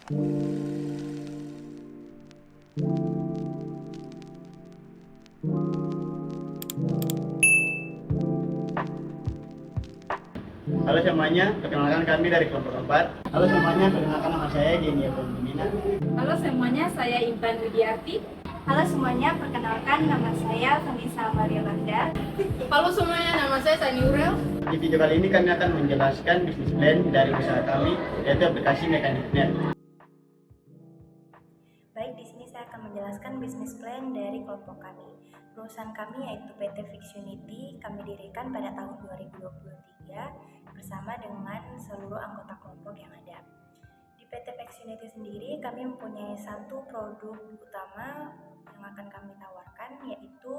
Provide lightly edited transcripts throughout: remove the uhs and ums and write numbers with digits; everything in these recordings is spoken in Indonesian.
Halo semuanya, perkenalkan kami dari kelompok 4. Halo semuanya, perkenalkan nama saya Genia Pemimina. Halo semuanya, saya Intan Widiarti. Halo semuanya, perkenalkan nama saya Vanessa Maria Landa. Halo semuanya, nama saya Sani Urel. Di video kali ini kami akan menjelaskan bisnis plan dari usaha kami, yaitu aplikasi Mechanic Net. Baik, di sini saya akan menjelaskan bisnis plan dari kelompok kami. Perusahaan kami yaitu PT Fixunity, kami dirikan pada tahun 2023 bersama dengan seluruh anggota kelompok yang ada. Di PT Fixunity sendiri, kami mempunyai satu produk utama yang akan kami tawarkan, yaitu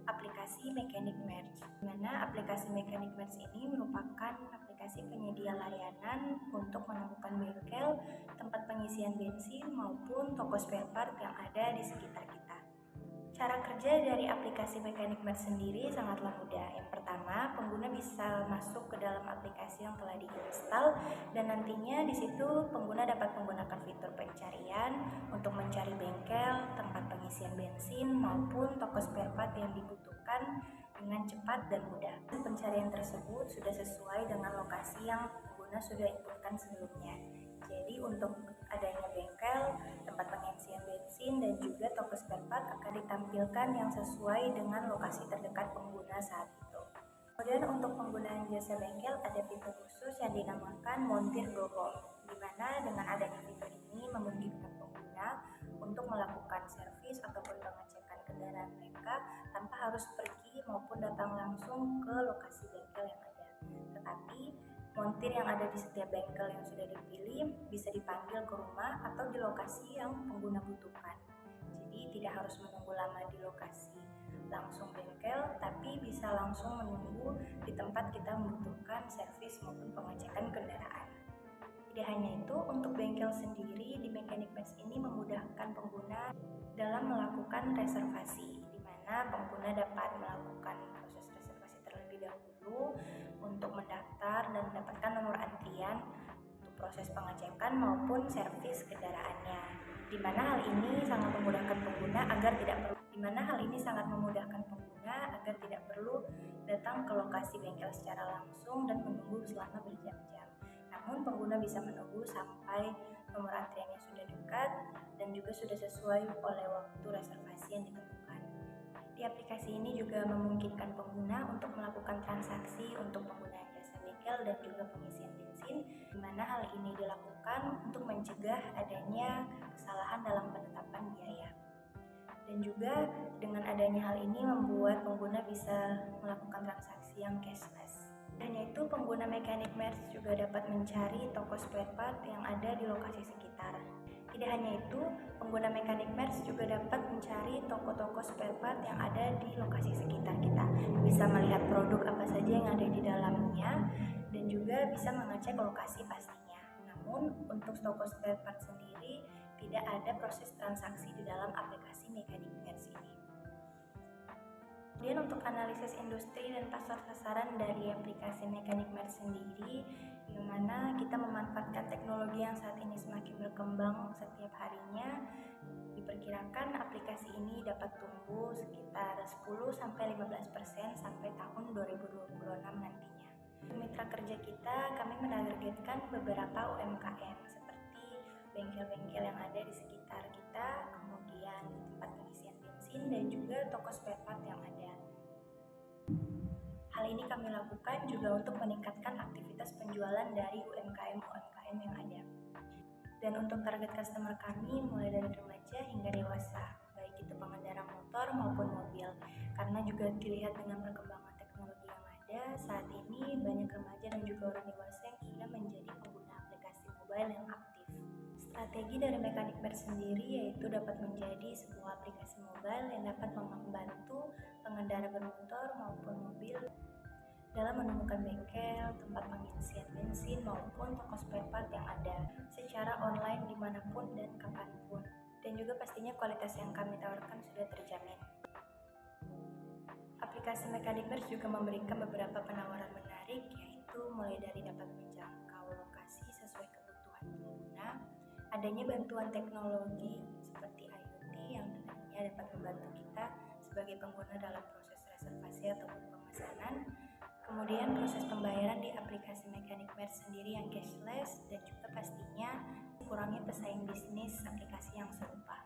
aplikasi Mechanic Merge. Di mana aplikasi Mechanic Merge ini merupakan aplikasi penyedia layanan untuk menemukan bengkel, tempat pengisian bensin maupun toko spare part yang ada di sekitar kita. Cara kerja dari aplikasi Mechanic Merge sendiri sangatlah mudah. Yang pertama, pengguna bisa masuk ke dalam aplikasi yang telah diinstal dan nantinya di situ pengguna dapat menggunakan fitur pencarian untuk mencari bengkel, tempat pengisian bensin maupun toko spare part yang dibutuhkan dengan cepat dan mudah. Pencarian tersebut sudah sesuai dengan lokasi yang pengguna sudah inputkan sebelumnya. Jadi untuk adanya bengkel, tempat pengisian bensin dan juga toko spare part akan ditampilkan yang sesuai dengan lokasi terdekat pengguna saat itu. Kemudian untuk penggunaan jasa bengkel ada fitur khusus yang dinamakan Montir Go Home, di mana dengan adanya fitur ini memungkinkan pengguna untuk melakukan servis ataupun pengecekan kendaraan mereka tanpa harus pergi maupun datang langsung ke lokasi bengkel yang ada. Tetapi montir yang ada di setiap bengkel yang sudah dipilih bisa dipanggil ke rumah atau di lokasi yang pengguna butuhkan. Jadi tidak harus menunggu lama di lokasi langsung bengkel, tapi bisa langsung menunggu di tempat kita membutuhkan servis maupun pengecekan kendaraan. Tidak hanya itu, untuk bengkel sendiri di Mechanic Merge ini memudahkan pengguna dalam melakukan reservasi, di mana pengguna dapat melakukan proses reservasi terlebih dahulu untuk mendaftar dan mendapatkan nomor antrian untuk proses pengecekan maupun servis kendaraannya. Di mana hal ini sangat memudahkan pengguna agar tidak perlu datang ke lokasi bengkel secara langsung dan menunggu selama berjam-jam. Namun pengguna bisa menunggu sampai nomor antriannya sudah dekat dan juga sudah sesuai oleh waktu reservasi yang ditentukan. Di aplikasi ini juga memungkinkan pengguna untuk melakukan transaksi untuk penggunaan jasa bengkel dan juga pengisian bensin, di mana hal ini dilakukan untuk mencegah adanya kesalahan dalam penetapan biaya. Dan juga dengan adanya hal ini membuat pengguna bisa melakukan transaksi yang cashless. Hanya itu, pengguna Mechanic Merge juga dapat mencari toko spare part yang ada di lokasi sekitar. Tidak hanya itu, pengguna Mechanic Merge juga dapat mencari toko-toko spare part yang ada di lokasi sekitar kita. Bisa melihat produk apa saja yang ada di dalamnya dan juga bisa mengecek lokasi pastinya. Namun untuk toko spare part sendiri tidak ada proses transaksi di dalam aplikasi Mechanic Merge ini. Kemudian untuk analisis industri dan pasar sasaran dari aplikasi Mechanic Merge sendiri, di mana kita memanfaatkan teknologi yang saat ini semakin berkembang setiap harinya, diperkirakan aplikasi ini dapat tumbuh sekitar 10-15% sampai tahun 2026 nantinya. Mitra kerja kita, kami menargetkan beberapa UMKM seperti bengkel-bengkel yang ada di sekitar kita, kemudian tempat pengisian bensin dan juga toko spare part yang ada. Hal ini kami lakukan juga untuk meningkatkan aktivitas penjualan dari UMKM yang ada. Dan untuk target customer kami mulai dari remaja hingga dewasa, baik itu pengendara motor maupun mobil. Karena juga dilihat dengan perkembangan teknologi yang ada, saat ini banyak remaja dan juga orang dewasa yang sudah menjadi pengguna aplikasi mobile yang aktif. Strategi dari Mechanic Merge sendiri yaitu dapat menjadi sebuah aplikasi mobile yang dapat membantu pengendara bermotor maupun mobil dalam menemukan bengkel, tempat pengisian bensin maupun toko spare part yang ada secara online dimanapun dan kapanpun. Dan juga pastinya kualitas yang kami tawarkan sudah terjamin. Aplikasi Mechanic Merge juga memberikan beberapa penawaran menarik, yaitu mulai dari dapat menjangkau lokasi sesuai kebutuhan pengguna, adanya bantuan teknologi seperti IoT yang nantinya dapat membantu kita sebagai pengguna dalam proses reservasi ataupun pemesanan. Kemudian proses pembayaran di aplikasi Mechanic Merge sendiri yang cashless, dan juga pastinya kurangi pesaing bisnis aplikasi yang serupa.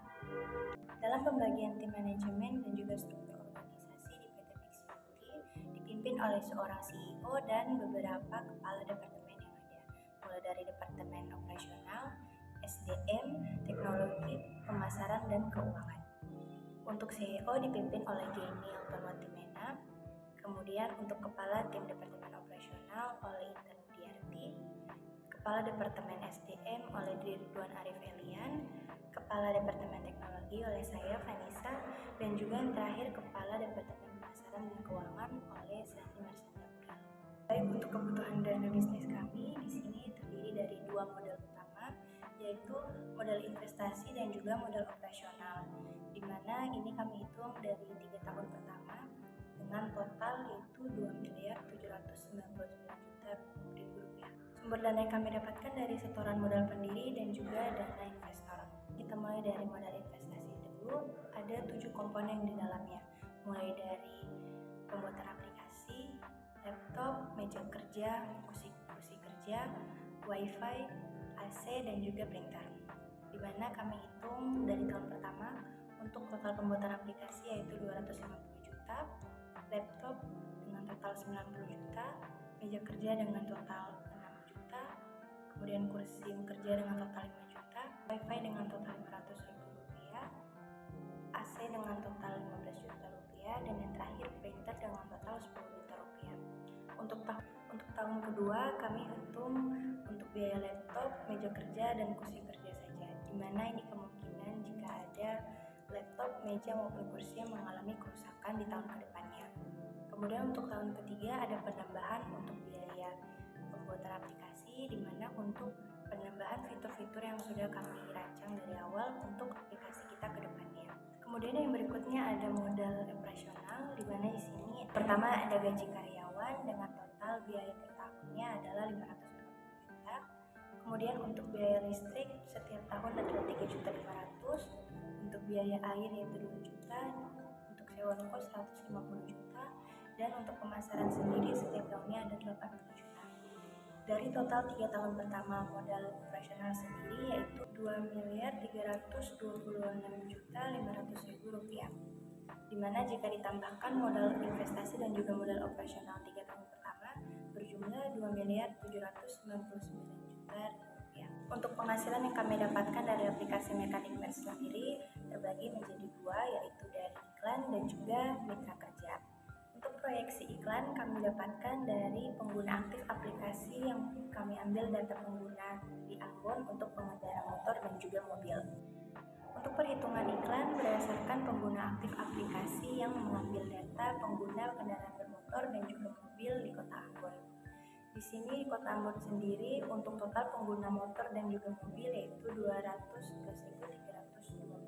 Dalam pembagian tim manajemen dan juga struktur organisasi di PT Fixunity dipimpin oleh seorang CEO dan beberapa kepala departemen yang ada, mulai dari departemen operasional, SDM, teknologi, pemasaran, dan keuangan. Untuk CEO dipimpin oleh Jamie Altonwatimena. Kemudian untuk Kepala Tim Departemen Operasional oleh Intan Widiarti, Kepala Departemen SDM oleh Ridwan Arif Elian, Kepala Departemen Teknologi oleh saya Vanessa, dan juga yang terakhir Kepala Departemen Pemasaran dan Keuangan oleh Sani Marsanda Ural. Baik, untuk kebutuhan dana bisnis kami di sini terdiri dari dua model utama, yaitu modal investasi dan juga modal operasional, di mana ini kami hitung dari 3 tahun pertama dengan total yaitu 2.799.000.000 rupiah. Sumber dana yang kami dapatkan dari setoran modal pendiri dan juga dana investor. Kita mulai dari modal investasi dulu, ada 7 komponen di dalamnya, mulai dari pembuatan aplikasi, laptop, meja kerja, kursi kerja, wifi, AC, dan juga printer. Di mana kami hitung dari tahun pertama untuk total pembuatan aplikasi yaitu 250 juta, laptop dengan total 90 juta, meja kerja dengan total 6 juta, kemudian kursi kerja dengan total 5 juta, wifi dengan total 500.000 rupiah, AC dengan total 15 juta rupiah, dan yang terakhir printer dengan total 10 juta rupiah. Untuk tahun kedua kami hitung untuk biaya laptop, meja kerja, dan kursi kerja saja, di mana ini kemungkinan jika ada laptop, meja maupun kursi yang mengalami kerusakan di tahun kedepannya. Kemudian untuk tahun ketiga ada penambahan untuk biaya pembuatan aplikasi, di mana untuk penambahan fitur-fitur yang sudah kami rancang dari awal untuk aplikasi kita ke depannya. Kemudian yang berikutnya ada modal operasional, di mana di sini pertama ada gaji karyawan dengan total biaya per tahunnya adalah 550 juta. Kemudian untuk biaya listrik setiap tahun adalah 3.500.000, untuk biaya air yaitu 2 juta, untuk sewa ruko 150 juta, dan untuk pemasaran sendiri setiap tahunnya ada 80 juta. Dari total 3 tahun pertama modal operasional sendiri yaitu 2.326.500.000 rupiah. Dimana jika ditambahkan modal investasi dan juga modal operasional 3 tahun pertama berjumlah 2.799.000.000 rupiah. Untuk penghasilan yang kami dapatkan dari aplikasi Mechanic Merge sendiri terbagi menjadi 2, yaitu dari iklan dan juga mitra kerja. Untuk proyeksi iklan kami dapatkan dari pengguna aktif aplikasi yang kami ambil data pengguna di Ambon untuk pengendara motor dan juga mobil. Untuk perhitungan iklan berdasarkan pengguna aktif aplikasi yang mengambil data pengguna kendaraan bermotor dan juga mobil di Kota Ambon. Di sini di Kota Ambon sendiri untuk total pengguna motor dan juga mobil yaitu 211.326.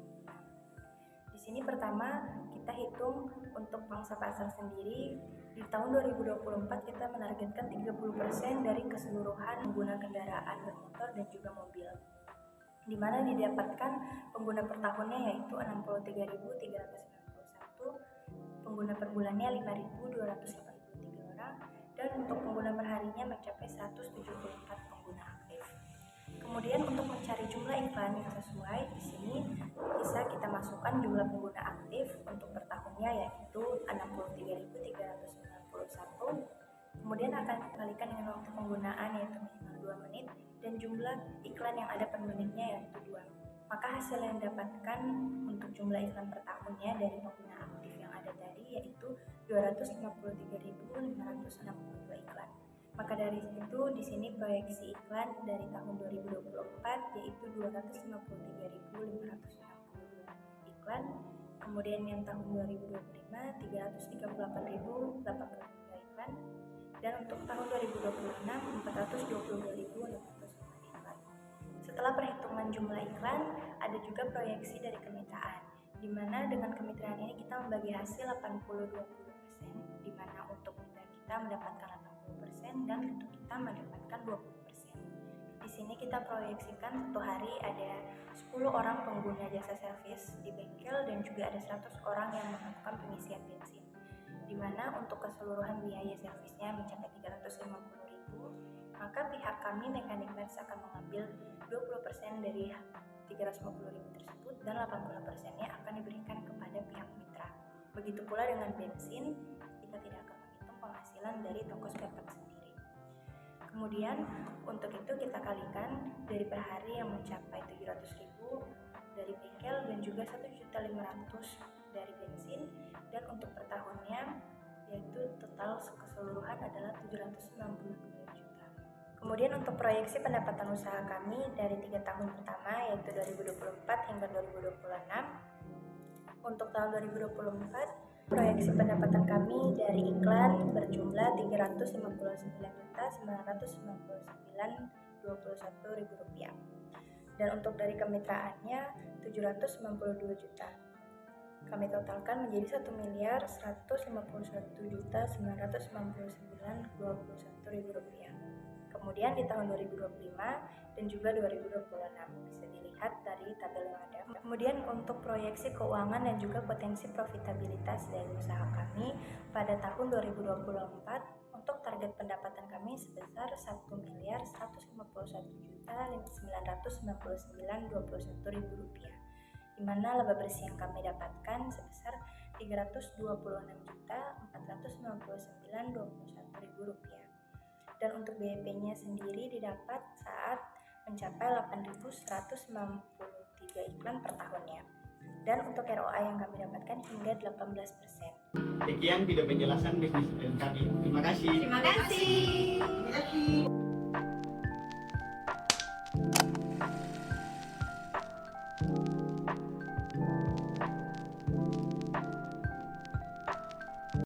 Di sini pertama kita hitung untuk pangsa pasar sendiri di tahun 2024 kita menargetkan 30% dari keseluruhan pengguna kendaraan bermotor dan juga mobil, di mana didapatkan pengguna per tahunnya yaitu 63.391, pengguna per bulannya 5.283 orang, dan untuk pengguna per harinya mencapai 174 pengguna aktif. Kemudian untuk mencari jumlah iklan yang sesuai, di sini bisa kita masukkan jumlah pengguna aktif untuk per tahunnya yaitu 63.391. Kemudian akan dikalikan dengan waktu penggunaan yaitu minimal 2 menit dan jumlah iklan yang ada per menitnya yaitu 2. Maka hasil yang didapatkan untuk jumlah iklan per tahunnya dari pengguna aktif yang ada tadi yaitu 253.562 iklan. Maka dari itu di sini proyeksi iklan dari tahun 2024 yaitu 253.562 iklan. Kemudian yang tahun 2025 338.083 iklan. Dan untuk tahun 2026 422.605 iklan. Setelah perhitungan jumlah iklan, ada juga proyeksi dari kemitraan, di mana dengan kemitraan ini kita membagi hasil 80-20%, di mana untuk mitra kita mendapatkan 80% dan untuk kita mendapatkan 20%. Di sini sini kita proyeksikan satu hari ada 10 orang pengguna jasa servis di bengkel dan juga ada 100 orang yang melakukan pengisian bensin. Di mana untuk keseluruhan biaya servisnya mencapai 350.000, maka pihak kami Mekanik Mers akan mengambil 20% dari 350.000 tersebut dan 80%-nya akan diberikan kepada pihak mitra. Begitu pula dengan bensin, kita tidak akan menghitung penghasilan dari toko spare part sendiri. Kemudian untuk itu kita kalikan dari per hari yang mencapai 700.000 dari bengkel dan juga 1.500.000 dari bensin, dan untuk per tahunnya yaitu total keseluruhan adalah 792 juta. Kemudian untuk proyeksi pendapatan usaha kami dari 3 tahun pertama yaitu 2024 hingga 2026. Untuk tahun 2024 proyeksi pendapatan kami dari iklan berjumlah Rp359.999.21 dan untuk dari kemitraannya 792 juta. Kami totalkan menjadi Rp1.151.999.21. Kemudian di tahun 2025 dan juga 2026 bisa dilihat dari tabel yang ada. Kemudian untuk proyeksi keuangan dan juga potensi profitabilitas dari usaha kami pada tahun 2024 untuk target pendapatan kami sebesar Rp1.191.999.21, di mana laba bersih yang kami dapatkan sebesar Rp326.499.21. Dan untuk BEP-nya sendiri didapat saat mencapai 8.193 iklan per tahunnya. Dan untuk ROA yang kami dapatkan hingga 18%. Sekian video penjelasan bisnis plan kami. Terima kasih. Terima kasih.